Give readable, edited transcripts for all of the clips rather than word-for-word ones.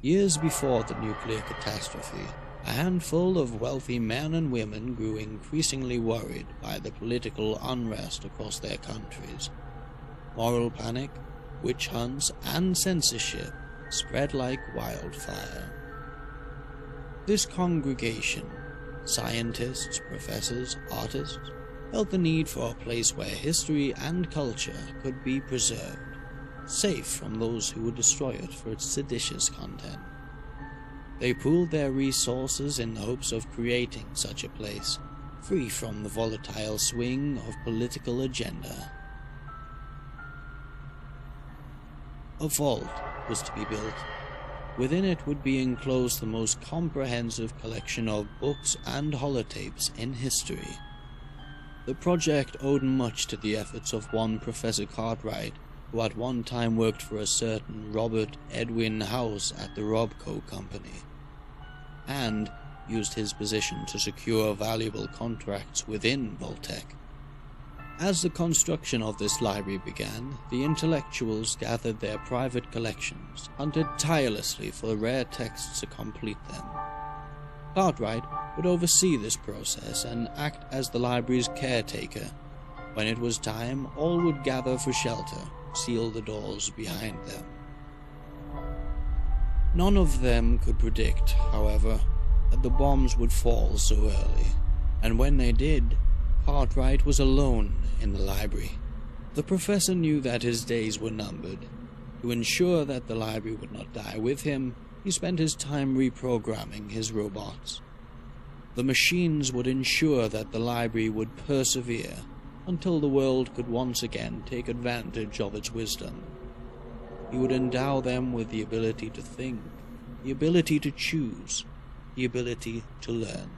Years before the nuclear catastrophe, a handful of wealthy men and women grew increasingly worried by the political unrest across their countries. Moral panic, witch hunts, and censorship spread like wildfire. This congregation, scientists, professors, artists, felt the need for a place where history and culture could be preserved, safe from those who would destroy it for its seditious content. They pooled their resources in the hopes of creating such a place, free from the volatile swing of political agenda. A vault was to be built. Within it would be enclosed the most comprehensive collection of books and holotapes in history. The project owed much to the efforts of one Professor Cartwright, who at one time worked for a certain Robert Edwin House at the Robco Company, and used his position to secure valuable contracts within Voltec. As the construction of this library began, the intellectuals gathered their private collections, hunted tirelessly for rare texts to complete them. Cartwright would oversee this process and act as the library's caretaker. When it was time, all would gather for shelter, seal the doors behind them. None of them could predict, however, that the bombs would fall so early, and when they did, Cartwright was alone in the library. The professor knew that his days were numbered. To ensure that the library would not die with him, he spent his time reprogramming his robots. The machines would ensure that the library would persevere until the world could once again take advantage of its wisdom. He would endow them with the ability to think, the ability to choose, the ability to learn.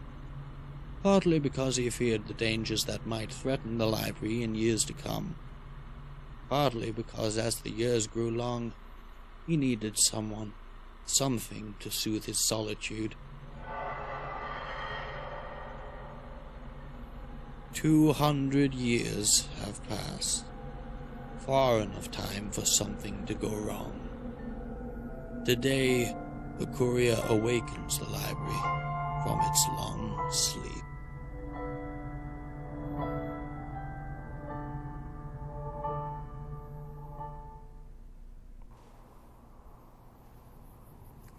Partly because he feared the dangers that might threaten the library in years to come. Partly because as the years grew long, he needed someone, something to soothe his solitude. 200 years have passed. Far enough time for something to go wrong. Today, the courier awakens the library from its long sleep.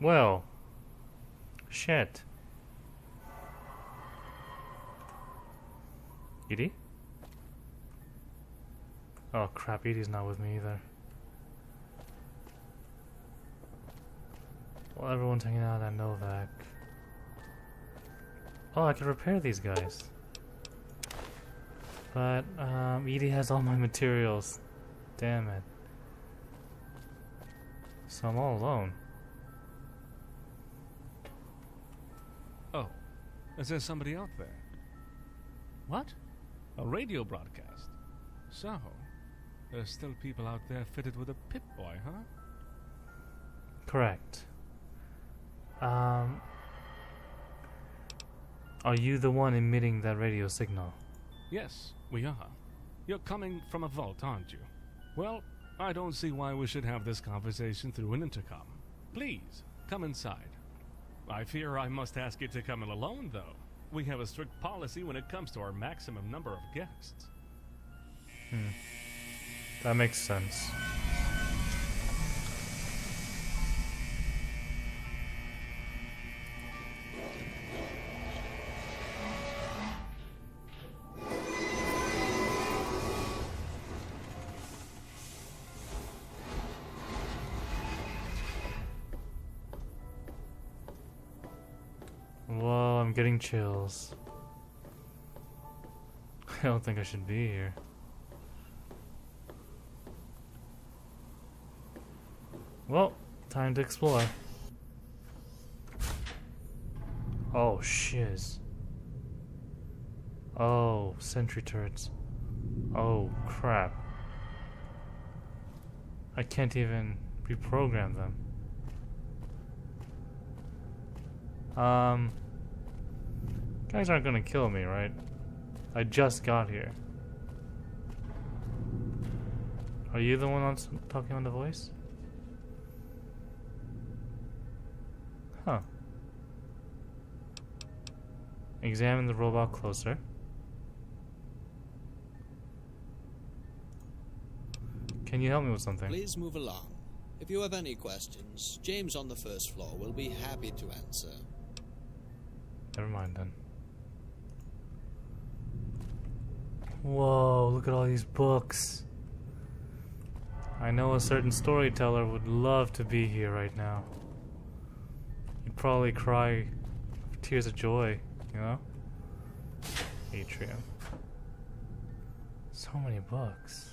Well, shit. Edie? Oh crap, Edie's not with me either. Well, everyone's hanging out at Novak. Oh, I can repair these guys. But, Edie has all my materials. Damn it. So I'm all alone. Oh, is there somebody out there? What? A radio broadcast? So, there's still people out there fitted with a Pip-Boy, huh? Correct. Are you the one emitting that radio signal? Yes, we are. You're coming from a vault, aren't you? Well, I don't see why we should have this conversation through an intercom. Please, come inside. I fear I must ask you to come in alone, though. We have a strict policy when it comes to our maximum number of guests. That makes sense. Whoa, I'm getting chills. I don't think I should be here. Well, time to explore. Oh, shiz. Oh, sentry turrets. Oh, crap. I can't even reprogram them. Guys aren't gonna kill me, right? I just got here. Are you the one that's talking on the voice? Huh. Examine the robot closer. Can you help me with something? Please move along. If you have any questions, James on the first floor will be happy to answer. Never mind then. Whoa, look at all these books. I know a certain storyteller would love to be here right now. He'd probably cry tears of joy, you know? Atrium. So many books.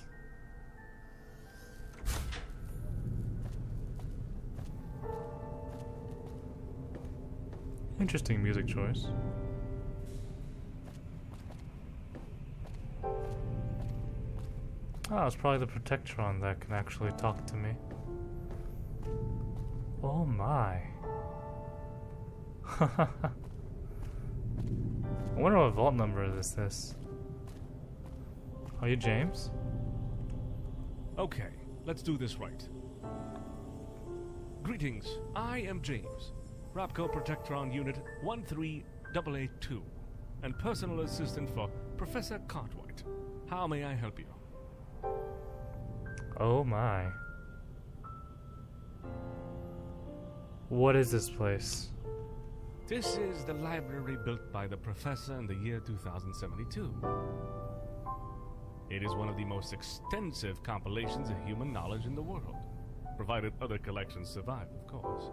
Interesting music choice. Oh, it's probably the Protectron that can actually talk to me. Oh my. I wonder what vault number is this. Are you James? Okay, let's do this right. Greetings, I am James, Rapco Protectron Unit 13882, and personal assistant for Professor Cartwright. How may I help you? Oh my. What is this place? This is the library built by the professor in the year 2072. It is one of the most extensive compilations of human knowledge in the world, provided other collections survive, of course.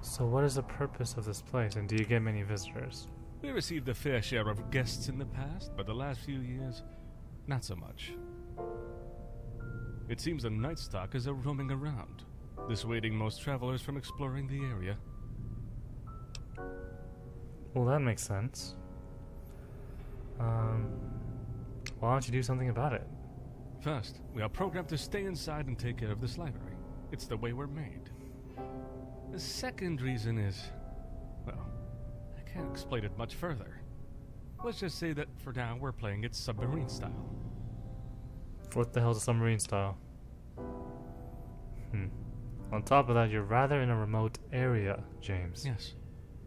So what is the purpose of this place, and do you get many visitors? We received a fair share of guests in the past, but the last few years, not so much. It seems the Night Stalkers are roaming around, dissuading most travelers from exploring the area. Well, that makes sense. Why don't you do something about it? First, we are programmed to stay inside and take care of this library. It's the way we're made. The second reason is, well, I can't explain it much further. Let's just say that for now we're playing it submarine style. What the hell's a submarine style? On top of that, you're rather in a remote area, James. Yes,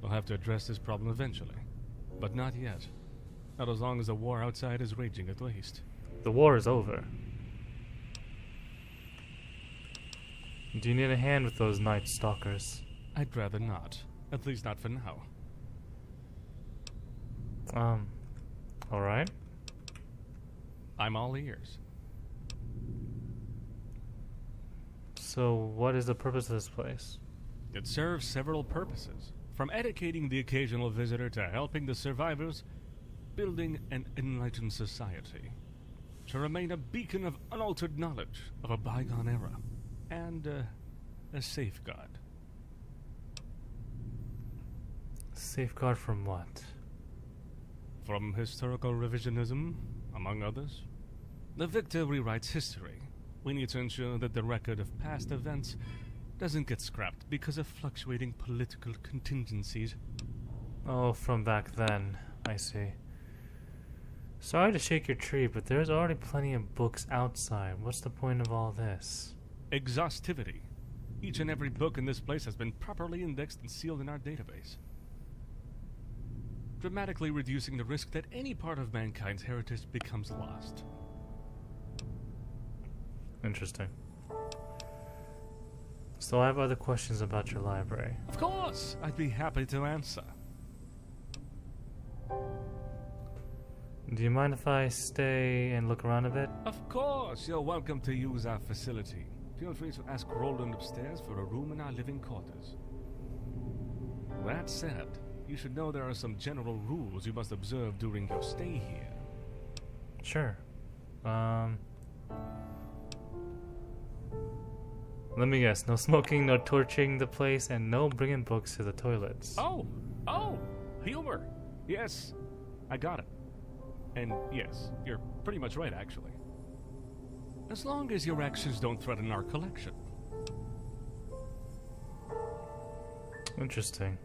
we'll have to address this problem eventually. But not yet. Not as long as the war outside is raging, at least. The war is over. Do you need a hand with those Night Stalkers? I'd rather not. At least not for now. Alright. I'm all ears. So, what is the purpose of this place? It serves several purposes, from educating the occasional visitor to helping the survivors, building an enlightened society, to remain a beacon of unaltered knowledge of a bygone era, and a safeguard. Safeguard from what? From historical revisionism, among others. The victor rewrites history. We need to ensure that the record of past events doesn't get scrapped because of fluctuating political contingencies. Oh, from back then. I see. Sorry to shake your tree, but there's already plenty of books outside. What's the point of all this? Exhaustivity. Each and every book in this place has been properly indexed and sealed in our database, dramatically reducing the risk that any part of mankind's heritage becomes lost. Interesting. So I have other questions about your library. Of course! I'd be happy to answer. Do you mind if I stay and look around a bit? Of course! You're welcome to use our facility. Feel free to ask Roland upstairs for a room in our living quarters. That said, you should know there are some general rules you must observe during your stay here. Sure. Let me guess. No smoking, no torching the place, and no bringing books to the toilets. Oh! Humor! Yes, I got it. And yes, you're pretty much right, actually. As long as your actions don't threaten our collection. Interesting.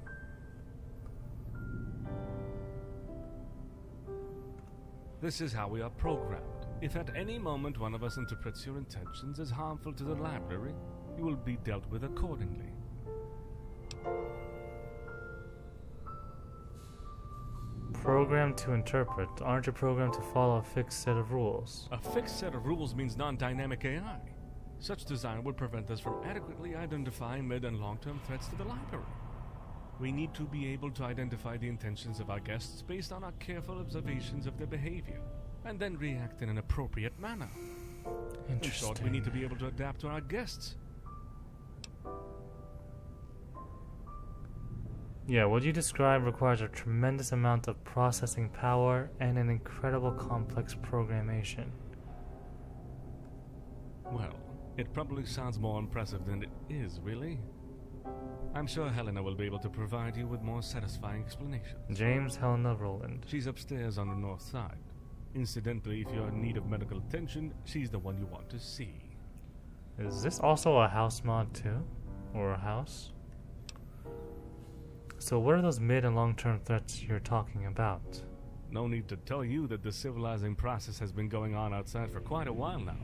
This is how we are programmed. If at any moment one of us interprets your intentions as harmful to the library, you will be dealt with accordingly. Programmed to interpret. Aren't you programmed to follow a fixed set of rules? A fixed set of rules means non-dynamic AI. Such design would prevent us from adequately identifying mid- and long-term threats to the library. We need to be able to identify the intentions of our guests based on our careful observations of their behavior, and then react in an appropriate manner. In short, we need to be able to adapt to our guests. Yeah, what you describe requires a tremendous amount of processing power and an incredible complex programmation. Well, it probably sounds more impressive than it is, really. I'm sure Helena will be able to provide you with more satisfying explanations. James Helena Roland. She's upstairs on the north side. Incidentally, if you're in need of medical attention, she's the one you want to see. Is this also a house mod too? Or a house? So what are those mid and long-term threats you're talking about? No need to tell you that the civilizing process has been going on outside for quite a while now.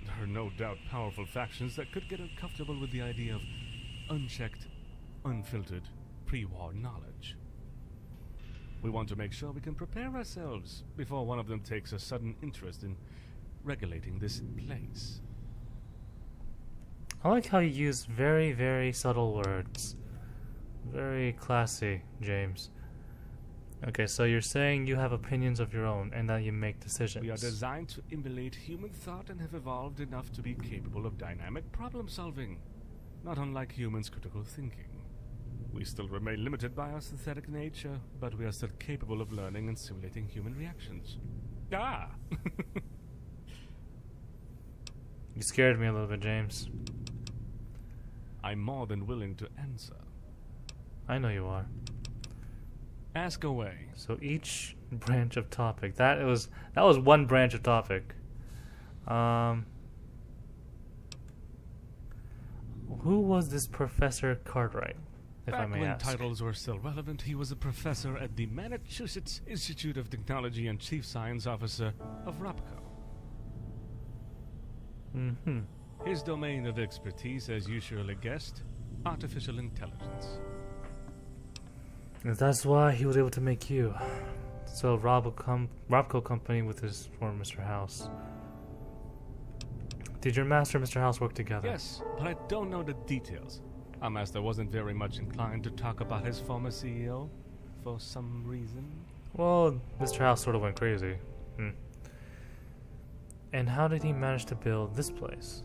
There are no doubt powerful factions that could get uncomfortable with the idea of unchecked, unfiltered, pre-war knowledge. We want to make sure we can prepare ourselves before one of them takes a sudden interest in regulating this place. I like how you use very, very subtle words. Very classy, James. Okay, so you're saying you have opinions of your own and that you make decisions. We are designed to emulate human thought and have evolved enough to be capable of dynamic problem solving, not unlike humans' critical thinking. We still remain limited by our synthetic nature, but we are still capable of learning and simulating human reactions. Ah! You scared me a little bit, James. I'm more than willing to answer. I know you are. Ask away. So each branch of topic. That was one branch of topic. Who was this Professor Cartwright, if I Back may when ask? titles were still relevant, he was a professor at the Massachusetts Institute of Technology and Chief Science Officer of ROPCO. Mm-hmm. His domain of expertise, as you surely guessed, artificial intelligence. That's why he was able to make you. So ROPCO company with his former Mr. House. Did your master and Mr. House work together? Yes, but I don't know the details. Our master wasn't very much inclined to talk about his former CEO, for some reason. Well, Mr. House sort of went crazy. And how did he manage to build this place?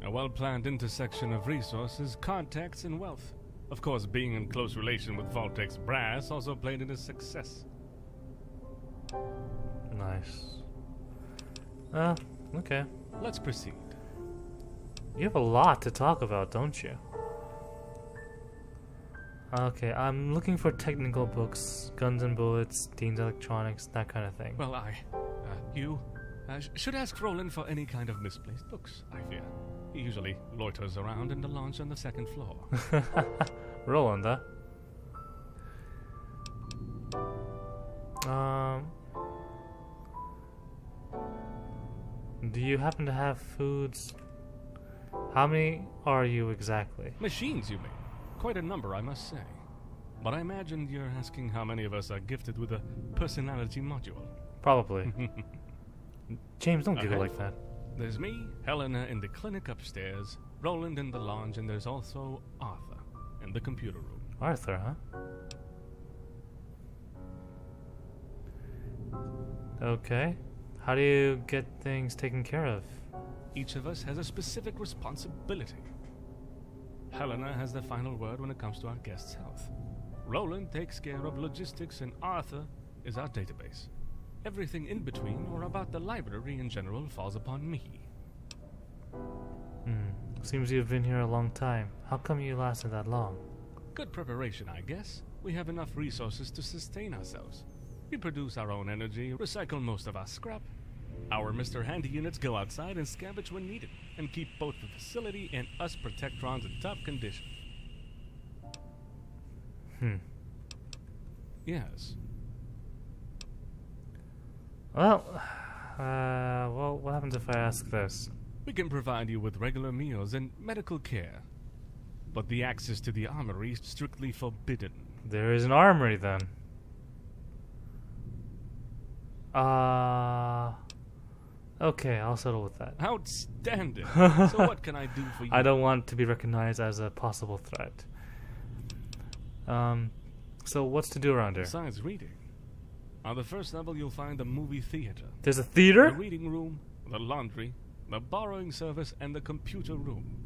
A well-planned intersection of resources, contacts, and wealth. Of course, being in close relation with Vault-Tec's brass also played in his success. Nice. Okay. Let's proceed. You have a lot to talk about, don't you? Okay, I'm looking for technical books, guns and bullets, Dean's Electronics, that kind of thing. Well, you should ask Roland for any kind of misplaced books, I fear. He usually loiters around in the lounge on the second floor. Roland, huh? Do you happen to have foods? How many are you exactly? Machines, you mean? Quite a number, I must say. But I imagine you're asking how many of us are gifted with a personality module. Probably. James, don't giggle like that. There's me, Helena in the clinic upstairs, Roland in the lounge, and there's also Arthur in the computer room. Arthur, huh? Okay. How do you get things taken care of? Each of us has a specific responsibility. Helena has the final word when it comes to our guests' health. Roland takes care of logistics, and Arthur is our database. Everything in between or about the library in general falls upon me. Seems you've been here a long time. How come you lasted that long? Good preparation, I guess. We have enough resources to sustain ourselves. We produce our own energy, recycle most of our scrap. Our Mr. Handy units go outside and scavenge when needed, and keep both the facility and us Protectrons in top condition. Yes. Well, what happens if I ask this? We can provide you with regular meals and medical care. But the access to the armory is strictly forbidden. There is an armory then. Okay, I'll settle with that. Outstanding. So what can I do for you? I don't want to be recognized as a possible threat. So what's to do around here? Besides reading, on the first level you'll find the movie theater, There's a theater? the reading room, the laundry, the borrowing service, and the computer room.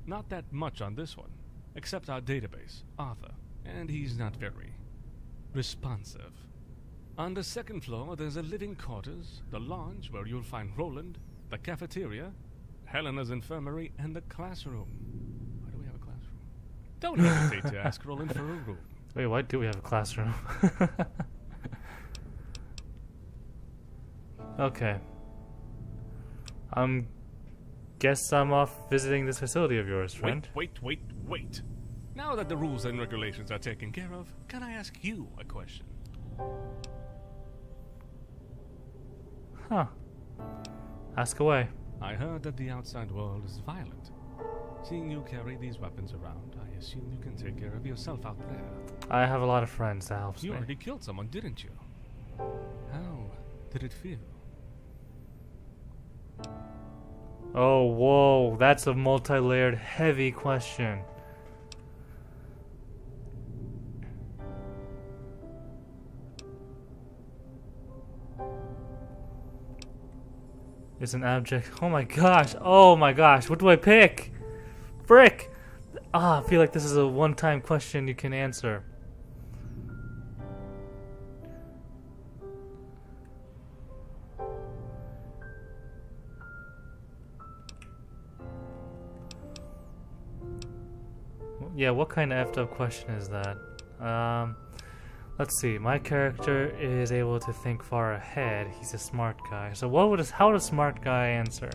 Not that much on this one, except our database, Arthur, and he's not very responsive. On the second floor, there's a living quarters, the lounge where you'll find Roland, the cafeteria, Helena's infirmary, and the classroom. Why do we have a classroom? Don't hesitate to ask Roland for a room. Wait, why do we have a classroom? Okay. Guess I'm off visiting this facility of yours, friend. Wait. Now that the rules and regulations are taken care of, can I ask you a question? Huh. Ask away. I heard that the outside world is violent. Seeing you carry these weapons around, I assume you can take care of yourself out there. I have a lot of friends that helps You me. already killed someone, didn't you? How did it feel? Oh, whoa. That's a multi-layered, heavy question. It's an abject. Oh my gosh. Oh my gosh. What do I pick? Frick! I feel like this is a one-time question you can answer. Yeah, what kind of effed up question is that? Let's see. My character is able to think far ahead. He's a smart guy. So how would a smart guy answer?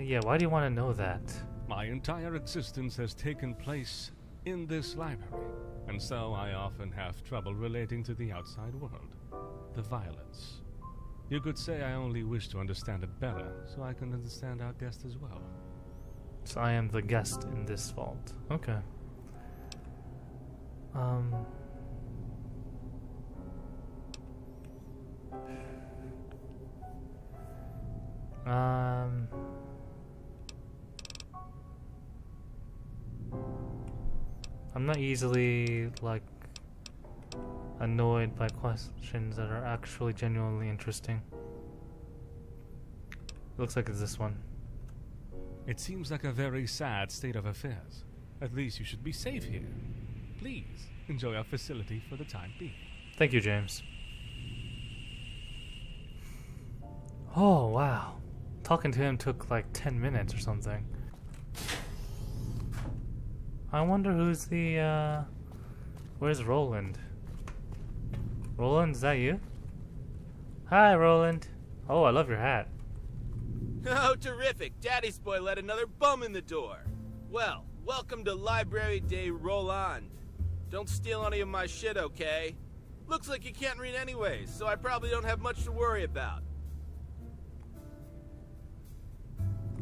Yeah, why do you want to know that? My entire existence has taken place in this library, and so I often have trouble relating to the outside world. The violence. You could say I only wish to understand it better, so I can understand our guest as well. So I am the guest in this vault. Okay. I'm not easily, like, annoyed by questions that are actually genuinely interesting. Looks like it's this one. It seems like a very sad state of affairs. At least you should be safe here. Please, enjoy our facility for the time being. Thank you, James. Oh, wow. Talking to him took like 10 minutes or something. I wonder who's the, where's Roland? Roland, is that you? Hi, Roland. Oh, I love your hat. Oh, terrific. Daddy's boy let another bum in the door. Well, welcome to Library Day Roland. Don't steal any of my shit, okay? Looks like you can't read anyways, so I probably don't have much to worry about.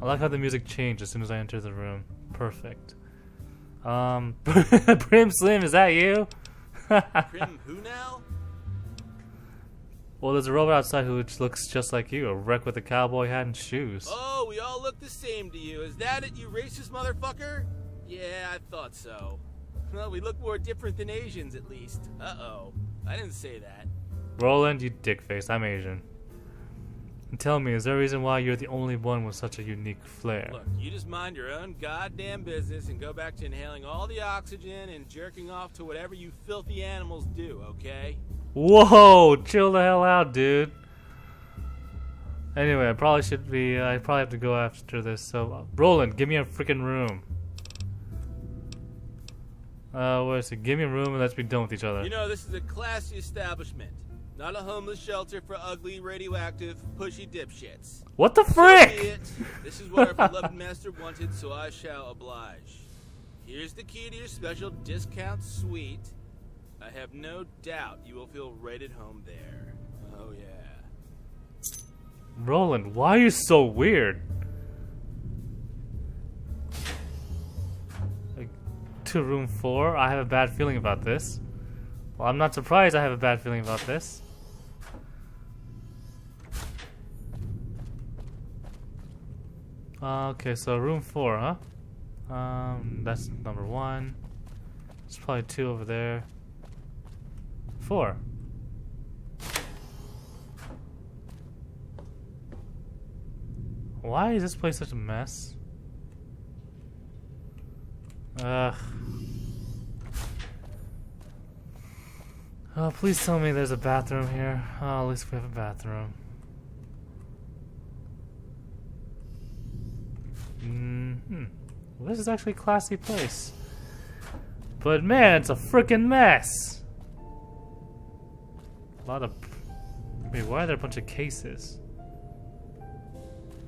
I like how the music changed as soon as I enter the room. Perfect. Prim Slim, is that you? Prim who now? Well, there's a robot outside who looks just like you, a wreck with a cowboy hat and shoes. Oh, we all look the same to you. Is that it, you racist motherfucker? Yeah, I thought so. Well, we look more different than Asians, at least. Uh-oh. I didn't say that. Roland, you dickface, I'm Asian. And tell me, is there a reason why you're the only one with such a unique flair? Look, you just mind your own goddamn business and go back to inhaling all the oxygen and jerking off to whatever you filthy animals do, okay? Whoa, chill the hell out, dude. Anyway, I probably have to go after this, so... Roland, give me a freaking room. What is it? Give me a room and let's be done with each other. You know, this is a classy establishment. Not a homeless shelter for ugly, radioactive, pushy dipshits. What the So frick? be it. This is what our beloved master wanted, so I shall oblige. Here's the key to your special discount suite. I have no doubt you will feel right at home there. Oh yeah. Roland, why are you so weird? Like, to room 4? I have a bad feeling about this. Well, I'm not surprised I have a bad feeling about this. Okay, so room 4, huh? That's number 1. There's probably 2 over there. 4. Why is this place such a mess? Ugh. Oh, please tell me there's a bathroom here. Oh, at least we have a bathroom. Well, this is actually a classy place. But man, it's a freaking mess! A lot of... Wait, why are there a bunch of cases?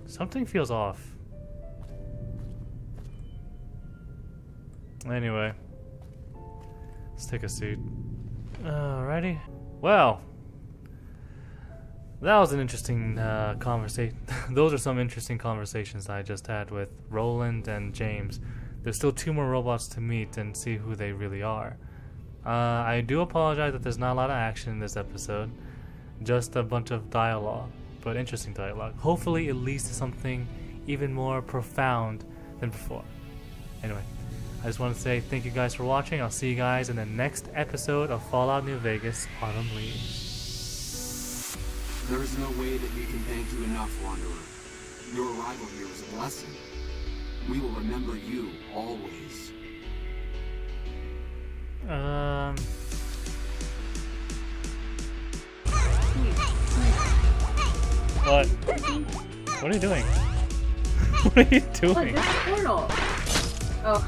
Something feels off. Anyway. Let's take a seat. Alrighty. Well. That was an interesting conversation. Those are some interesting conversations I just had with Roland and James. There's still 2 more robots to meet and see who they really are. I do apologize that there's not a lot of action in this episode. Just a bunch of dialogue, but interesting dialogue. Hopefully it leads to something even more profound than before. Anyway, I just want to say thank you guys for watching. I'll see you guys in the next episode of Fallout New Vegas Autumn Leaves. There is no way that we can thank you enough, Wanderer. Your arrival here was a blessing. We will remember you always. What? What are you doing? What are you doing? Look, there's a portal. Oh.